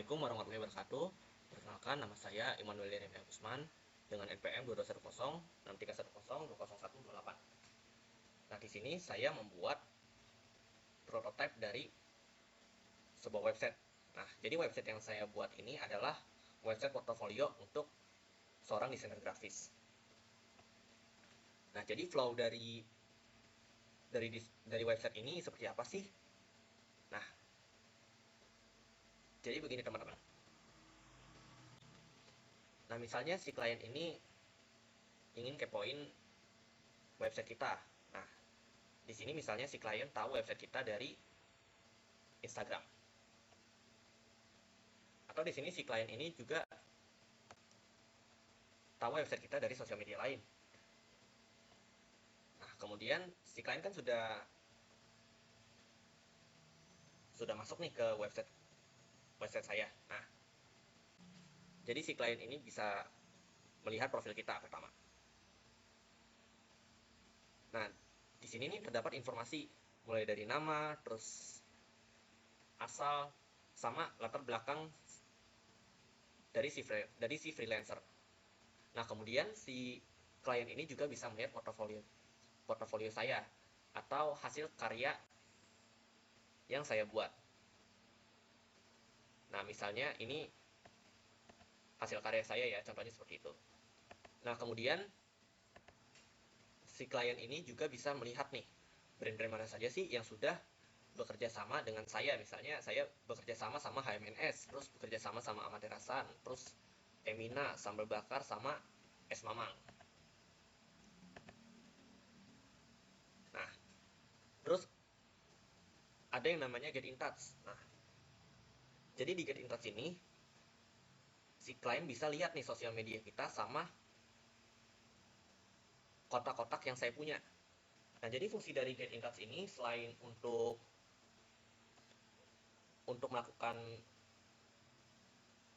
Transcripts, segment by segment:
Assalamualaikum warahmatullahi wabarakatuh. Perkenalkan, nama saya Immanuel Yeremia Usman dengan NPM 2210 6310 20128. Nah, di sini saya membuat prototipe dari sebuah website. Nah, jadi website yang saya buat ini adalah website portofolio untuk seorang desainer grafis. Nah, jadi flow dari website ini seperti apa sih? Nah, jadi begini teman-teman. Nah, misalnya si klien ini ingin kepoin website kita. Nah, di sini misalnya si klien tahu website kita dari Instagram. Atau di sini si klien ini juga tahu website kita dari sosial media lain. Nah, kemudian si klien kan sudah masuk nih ke website saya. Nah, jadi si klien ini bisa melihat profil kita pertama. Nah, di sini nih terdapat informasi mulai dari nama, terus asal, sama latar belakang dari si freelancer. Nah, kemudian si klien ini juga bisa melihat portofolio saya atau hasil karya yang saya buat. Nah, misalnya ini hasil karya saya ya, contohnya seperti itu. Nah, kemudian si klien ini juga bisa melihat nih brand-brand mana saja sih yang sudah bekerja sama dengan saya. Misalnya saya bekerja sama HMNS, terus bekerja sama Amaterasan, terus Emina, Sambal Bakar, sama Es Mamang. Nah, terus ada yang namanya Get in Touch. Nah, jadi di Get in Touch ini si klien bisa lihat nih sosial media kita sama kotak-kotak yang saya punya. Nah, jadi fungsi dari Get in Touch ini selain untuk melakukan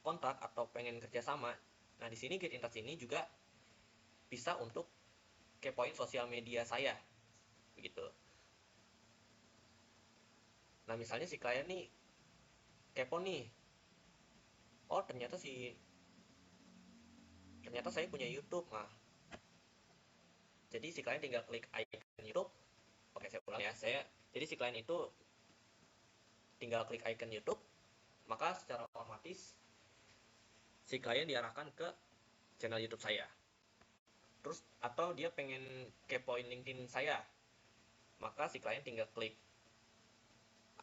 kontak atau pengen kerjasama, nah di sini Get in Touch ini juga bisa untuk kepoin sosial media saya, begitu. Nah, misalnya si klien nih kepo nih, oh ternyata saya punya YouTube. Nah, jadi si klien tinggal klik icon YouTube. Oke, saya ulang ya. Jadi si klien itu tinggal klik icon YouTube, maka secara otomatis si klien diarahkan ke channel YouTube saya. Terus atau dia pengen kepoin LinkedIn saya, maka si klien tinggal klik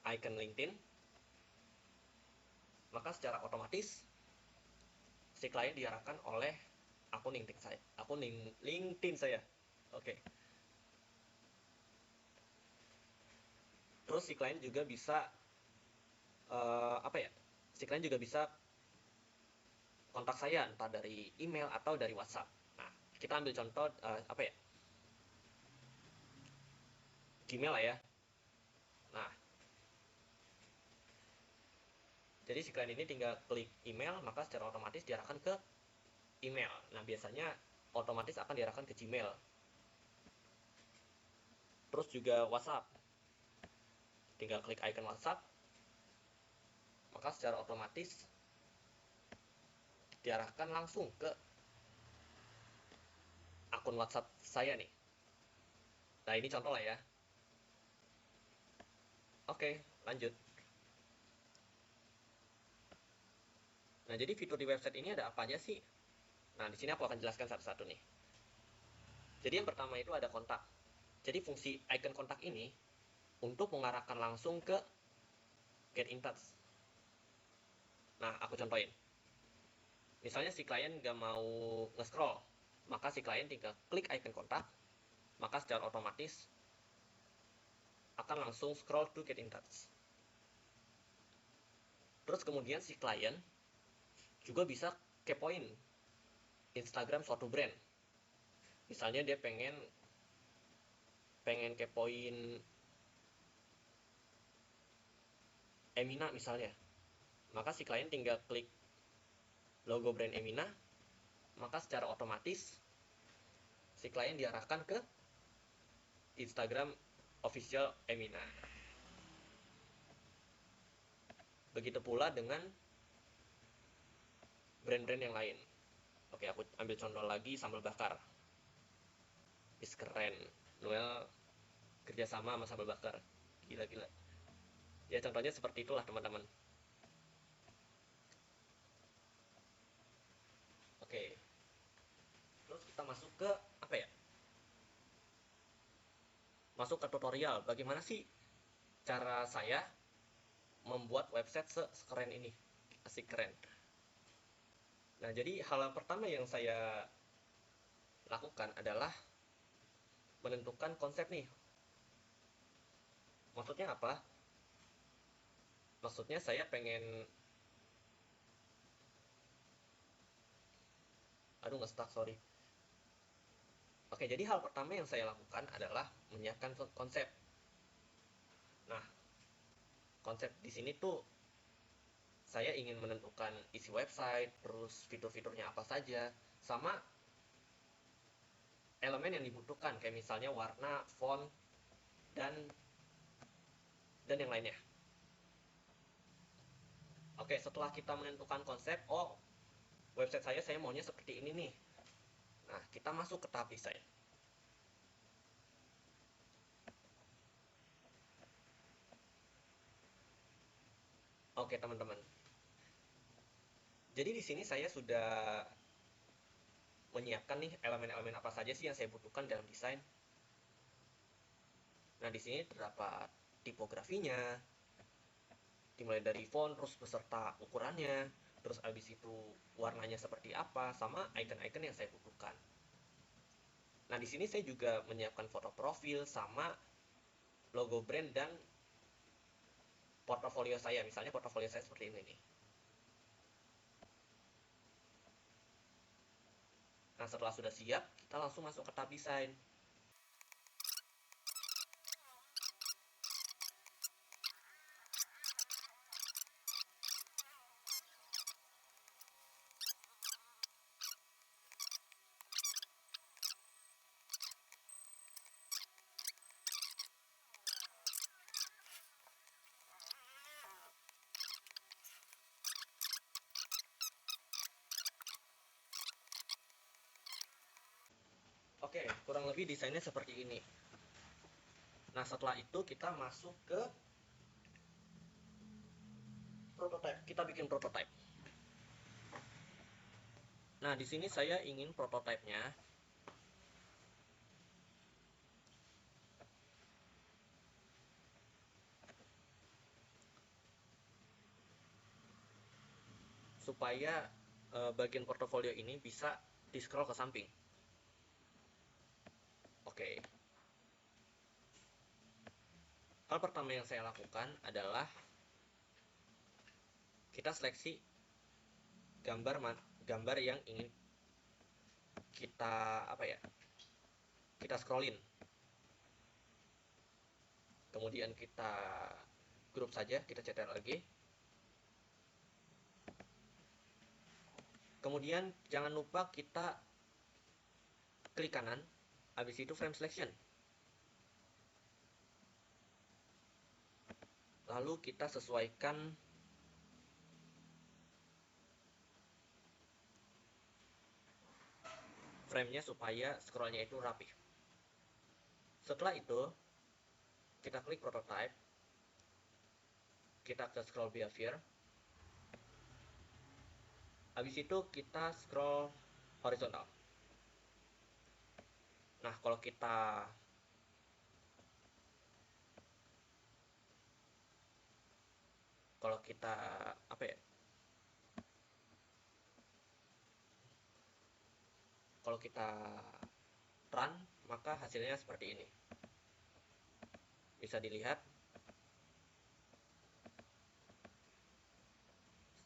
icon LinkedIn, maka secara otomatis si klien diarahkan oleh akun LinkedIn saya. Oke. Terus si klien juga bisa Si klien juga bisa kontak saya entah dari email atau dari WhatsApp. Nah, kita ambil contoh Gmail lah ya. Nah, jadi si klien ini tinggal klik email, maka secara otomatis diarahkan ke email. Nah, biasanya otomatis akan diarahkan ke Gmail. Terus juga WhatsApp. Tinggal klik icon WhatsApp, maka secara otomatis diarahkan langsung ke akun WhatsApp saya nih. Nah, ini contoh lah ya. Oke, lanjut. Nah, jadi fitur di website ini ada apa aja sih? Nah, di sini aku akan jelaskan satu-satu nih. Jadi yang pertama itu ada kontak. Jadi fungsi icon kontak ini untuk mengarahkan langsung ke Get in Touch. Nah, aku contohin. Misalnya si klien nggak mau nge-scroll, maka si klien tinggal klik icon kontak, maka secara otomatis akan langsung scroll to Get in Touch. Terus kemudian si klien juga bisa kepoin Instagram suatu brand. Misalnya dia pengen kepoin Emina misalnya, maka si klien tinggal klik logo brand Emina, maka secara otomatis si klien diarahkan ke Instagram official Emina. Begitu pula dengan brand-brand yang lain. Oke, aku ambil contoh lagi sambal bakar. Is keren. Noel kerjasama sama sambal bakar. Gila-gila. Ya contohnya seperti itulah teman-teman. Oke. Terus kita masuk ke apa ya? Masuk ke tutorial. Bagaimana sih cara saya membuat website sekeren ini? Asik keren. Nah, jadi hal pertama yang saya lakukan adalah menentukan konsep nih. Maksudnya apa? Maksudnya saya pengen... Aduh, nge-stuck, sorry. Oke, jadi hal pertama yang saya lakukan adalah menyiapkan konsep. Nah, konsep di sini tuh saya ingin menentukan isi website, terus fitur-fiturnya apa saja, sama elemen yang dibutuhkan, kayak misalnya warna, font, dan yang lainnya. Oke, setelah kita menentukan konsep, oh, website saya maunya seperti ini nih. Nah, kita masuk ke tahap desain. Oke, teman-teman. Jadi di sini saya sudah menyiapkan nih elemen-elemen apa saja sih yang saya butuhkan dalam desain. Nah, di sini terdapat tipografinya, dimulai dari font, terus beserta ukurannya, terus habis itu warnanya seperti apa, sama icon-icon yang saya butuhkan. Nah, di sini saya juga menyiapkan foto profil sama logo brand dan portofolio saya. Misalnya portofolio saya seperti ini nih. Nah, setelah sudah siap, kita langsung masuk ke tab desain. Oke, kurang lebih desainnya seperti ini. Nah, setelah itu kita masuk ke prototype. Kita bikin prototype. Nah, di sini saya ingin prototipenya supaya bagian portofolio ini bisa di-scroll ke samping. Oke. Hal pertama yang saya lakukan adalah kita seleksi gambar yang ingin kita kita scrollin. Kemudian kita grup saja, kita cetak lagi. Kemudian jangan lupa kita klik kanan, habis itu frame selection. Lalu kita sesuaikan frame-nya supaya scrollnya itu rapi. Setelah itu, kita klik prototype, kita ke scroll behavior, habis itu kita scroll horizontal. Nah, kalau kita apa ya? Kalau kita run, maka hasilnya seperti ini. Bisa dilihat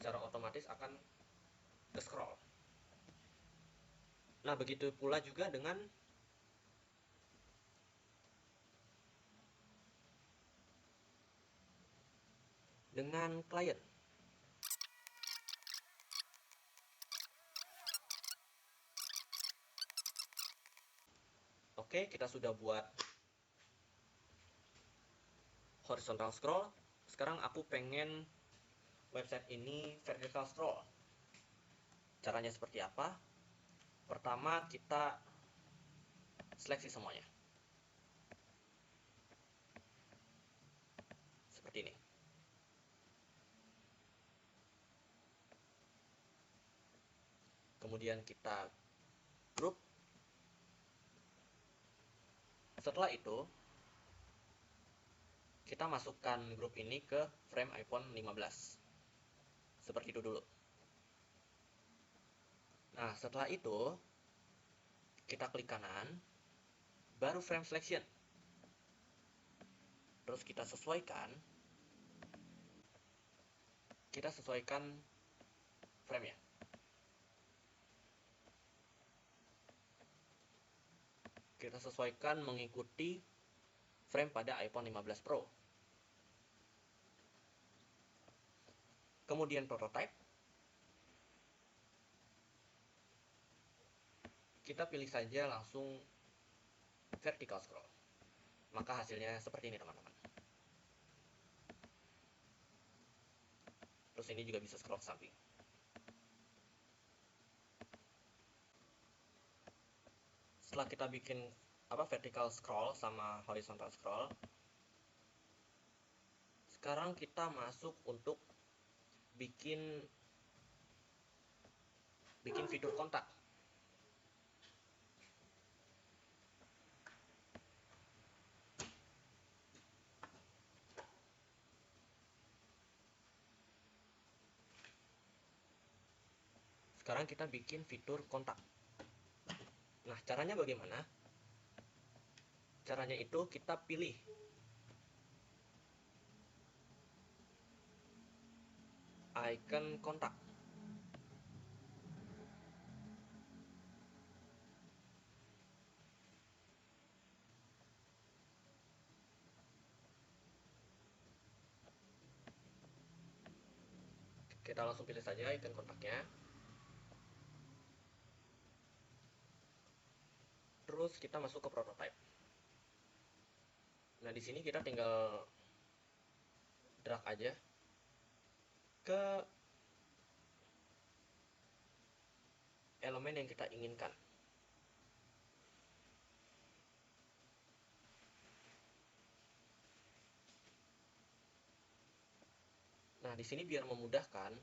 secara otomatis akan ke scroll. Nah, begitu pula juga dengan klien. Oke, kita sudah buat horizontal scroll. Sekarang aku pengen website ini vertical scroll. Caranya seperti apa? Pertama, kita seleksi semuanya. Seperti ini. Kemudian kita group. Setelah itu, kita masukkan grup ini ke frame iPhone 15. Seperti itu dulu. Nah, setelah itu, kita klik kanan, baru frame selection. Terus kita sesuaikan frame-nya. Kita sesuaikan mengikuti frame pada iPhone 15 Pro. Kemudian prototype. Kita pilih saja langsung vertical scroll. Maka hasilnya seperti ini, teman-teman. Terus ini juga bisa scroll ke samping. Setelah kita bikin vertical scroll sama horizontal scroll, sekarang kita masuk untuk bikin fitur kontak. Sekarang kita bikin fitur kontak. Nah, caranya bagaimana? Caranya itu kita pilih icon kontak. Kita langsung pilih saja icon kontaknya. Terus kita masuk ke prototype. Nah, di sini kita tinggal drag aja ke elemen yang kita inginkan. Nah, di sini biar memudahkan,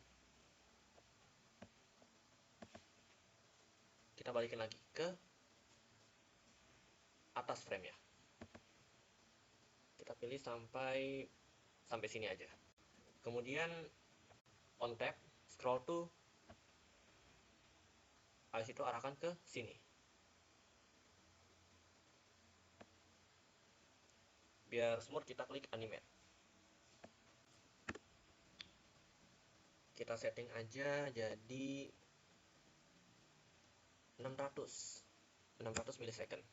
kita balikin lagi ke atas frame ya. Kita pilih sampai sini aja. Kemudian on tap, scroll to, habis itu arahkan ke sini. Biar smooth, kita klik animate. Kita setting aja jadi 600 milisecond.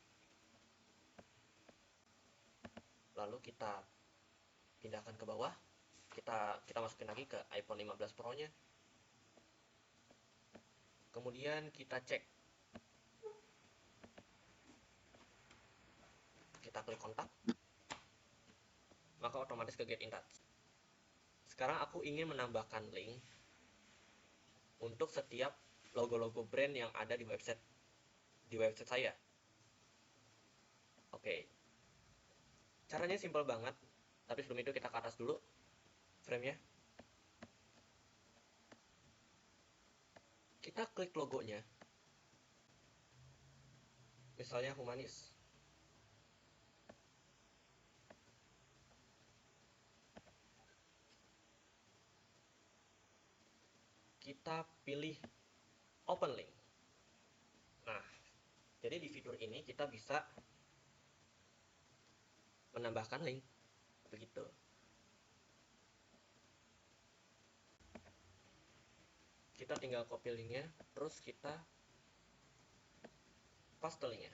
Lalu kita pindahkan ke bawah. Kita masukin lagi ke iPhone 15 Pro-nya. Kemudian kita cek. Kita klik kontak. Maka otomatis ke get in touch. Sekarang aku ingin menambahkan link untuk setiap logo-logo brand yang ada di website saya. Oke. Caranya simpel banget, tapi sebelum itu kita ke atas dulu frame-nya. Kita klik logonya. Misalnya Humanis. Kita pilih open link. Nah, jadi di fitur ini kita bisa menambahkan link. Begitu. Kita tinggal copy linknya, terus kita paste linknya.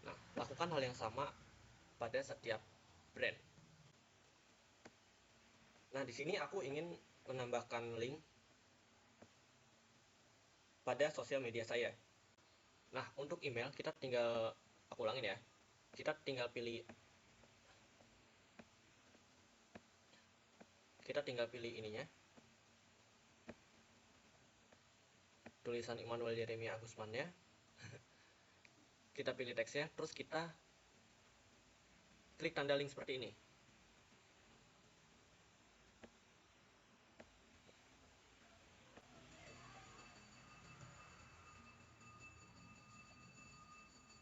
Nah, lakukan hal yang sama pada setiap brand. Nah, di sini aku ingin menambahkan link pada sosial media saya. Nah, untuk email kita tinggal, aku ulangin ya. Kita tinggal pilih ininya. tulisan Immanuel Yeremia Agusmannya. Kita pilih teksnya, terus kita klik tanda link seperti ini.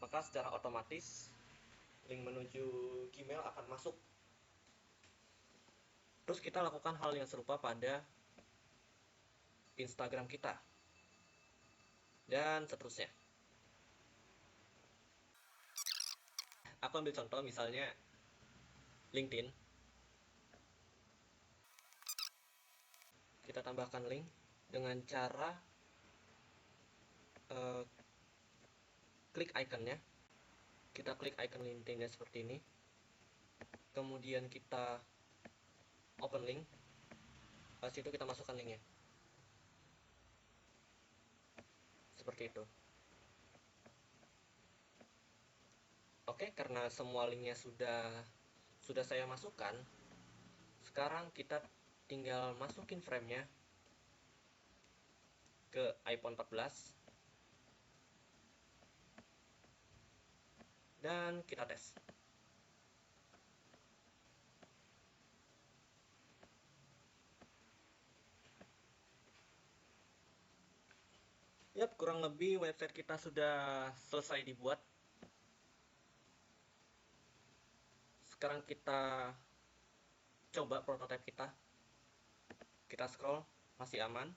Maka secara otomatis link menuju Gmail akan masuk. Terus kita lakukan hal yang serupa pada Instagram kita. Dan seterusnya. Aku ambil contoh misalnya LinkedIn. Kita tambahkan link dengan cara klik ikonnya. Kita klik icon LinkedIn-nya seperti ini. Kemudian kita open link. Pas itu kita masukkan linknya. Seperti itu. Oke, karena semua linknya sudah saya masukkan, sekarang kita tinggal masukin frame-nya ke iPhone 14 dan kita tes. Yap, kurang lebih website kita sudah selesai dibuat. Sekarang kita coba prototipe kita. Kita scroll, masih aman.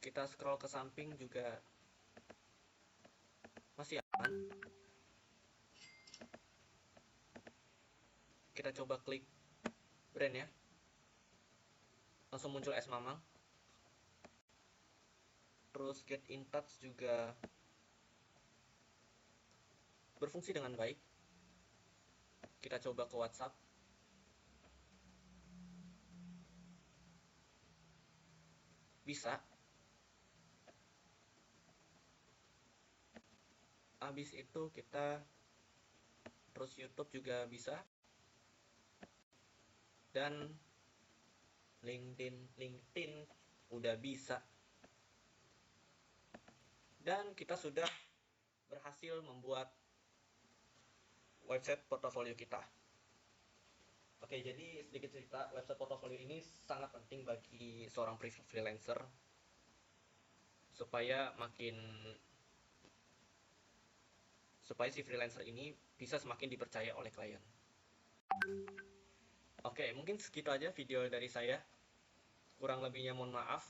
Kita scroll ke samping juga masih aman. Kita coba klik brand ya. Langsung muncul es mamang. Terus get in touch juga berfungsi dengan baik. Kita coba ke WhatsApp. Bisa. Habis itu kita terus YouTube juga bisa. Dan LinkedIn udah bisa. Dan kita sudah berhasil membuat website portofolio kita. Oke, jadi sedikit cerita, website portofolio ini sangat penting bagi seorang freelancer supaya si freelancer ini bisa semakin dipercaya oleh klien. Oke, mungkin segitu aja video dari saya. Kurang lebihnya mohon maaf.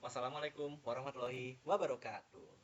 Wassalamualaikum warahmatullahi wabarakatuh.